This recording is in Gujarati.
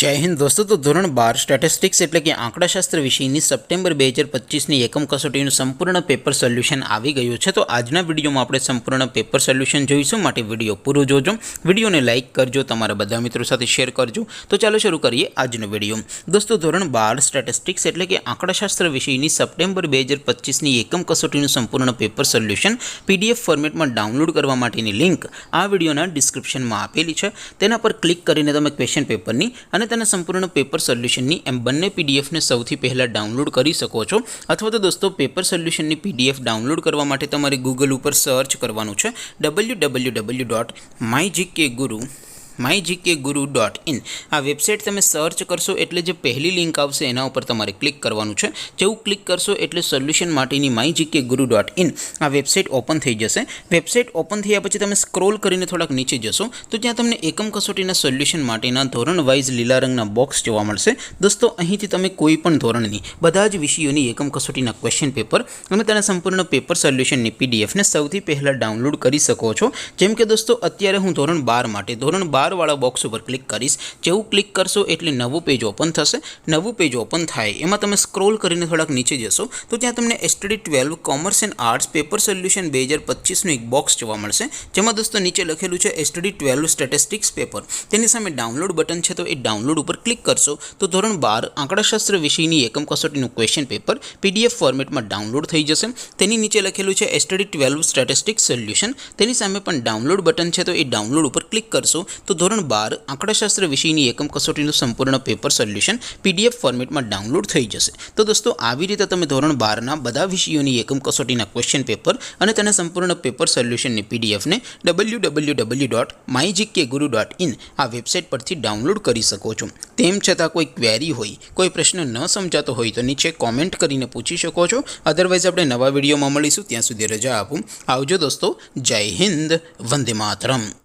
जय हिंद दोस्तों। तो धोरण 12 स्टेटिस्टिक्स एटले कि आंकड़ाशास्त्र विषयनी सप्टेम्बर 2025 एकम कसोटीનું સંપૂર્ણ પેપર સોલ્યુશન આવી ગયું છે। તો આજના વિડીયોમાં આપણે સંપૂર્ણ પેપર સોલ્યુશન જોઈશું, માટે વિડીયો પૂરો જોજો। વિડીયોને લાઇક કરજો, તમારા બધા મિત્રો સાથે શેર કરજો। તો ચાલો શરૂ કરીએ આજનો વિડીયો। દોસ્તો ધોરણ 12 સ્ટેટિસ્ટિક્સ એટલે કે આંકડાશાસ્ત્ર વિષયની સપ્ટેમ્બર 2025 એકમ કસોટીનું સંપૂર્ણ પેપર સોલ્યુશન પીડીએફ ફોર્મેટમાં ડાઉનલોડ કરવા માટેની લિંક આ વિડીયોના ડિસ્ક્રિપ્શનમાં આપેલી છે। તેના પર ક્લિક કરીને તમે ક્વેશ્ચન પેપરની અને તેના સંપૂર્ણ પેપર સોલ્યુશનની એમ બંને પીડીએફને સૌથી પહેલાં ડાઉનલોડ કરી શકો છો। અથવા તો દોસ્તો પેપર સોલ્યુશનની પીડીએફ ડાઉનલોડ કરવા માટે તમારે ગૂગલ ઉપર સર્ચ કરવાનું છે www.mygkguru.in। આ વેબસાઇટ તમે સર્ચ કરશો એટલે જે પહેલી લિંક આવશે એના ઉપર તમારે ક્લિક કરવાનું છે। જેવું ક્લિક કરશો એટલે સોલ્યુશન માટેની mygkguru.in આ વેબસાઇટ ઓપન થઈ જશે। વેબસાઇટ ઓપન થયા પછી તમે સ્ક્રોલ કરીને થોડાક નીચે જશો તો ત્યાં તમને એકમ કસોટીના સોલ્યુશન માટેના ધોરણ વાઇઝ લીલા રંગના બોક્સ જોવા મળશે। દોસ્તો અહીંથી તમે કોઈ પણ ધોરણની બધા જ વિષયોની એકમ કસોટીના ક્વેશ્ચન પેપર અને તેના સંપૂર્ણ પેપર સોલ્યુશનની પીડીએફને સૌથી પહેલાં ડાઉનલોડ કરી શકો છો। જેમ કે દોસ્તો અત્યારે હું ધોરણ 12 માટે ધોરણ 12 વાળા બોક્સ ઉપર ક્લિક કરીશ। જેવું ક્લિક કરશો એટલે નવું પેજ ઓપન થશે। નવું પેજ ઓપન થાય એમાં તમે સ્ક્રોલ કરીને થોડાક નીચે જશો તો ત્યાં તમને STD 12 commerce and arts paper solution 2025નું એક બોક્સ જોવા મળશે, જેમાં દોસ્તો નીચે લખેલું છે STD 12 સ્ટેટિસ્ટિક્સ પેપર। તેની સામે ડાઉનલોડ બટન છે, તો એ ડાઉનલોડ ઉપર ક્લિક કરશો તો ધોરણ 12 આંકડાશાસ્ત્ર વિષયની એકમ કસોટીનું ક્વેશ્ચન પેપર પીડીએફ ફોર્મેટમાં ડાઉનલોડ થઈ જશે। તેની નીચે લખેલું છે STD 12 સ્ટેટિસ્ટિક્સ સોલ્યુશન। તેની સામે પણ ડાઉનલોડ બટન છે, તો એ ડાઉનલોડ ઉપર ક્લિક કરશો તો ધોરણ 12 આંકડાશાસ્ત્ર વિષયની એકમ કસોટીનું સંપૂર્ણ પેપર સોલ્યુશન પીડીએફ ફોર્મેટમાં ડાઉનલોડ થઈ જશે। તો દોસ્તો આવી રીતે તમે ધોરણ 12ના બધા વિષયોની એકમ કસોટીના ક્વેશ્ચન પેપર અને તેના સંપૂર્ણ પેપર સોલ્યુશનની પીડીએફને www.mygkguru.in આ વેબસાઇટ પરથી ડાઉનલોડ કરી શકો છો। તેમ છતાં કોઈ ક્વેરી હોય, કોઈ પ્રશ્ન ન સમજાતો હોય તો નીચે કોમેન્ટ કરીને પૂછી શકો છો। અધરવાઇઝ આપણે નવા વિડીયોમાં મળીશું, ત્યાં સુધી રજા આપું। આવજો દોસ્તો, જય હિન્દ, વંદે માતરમ।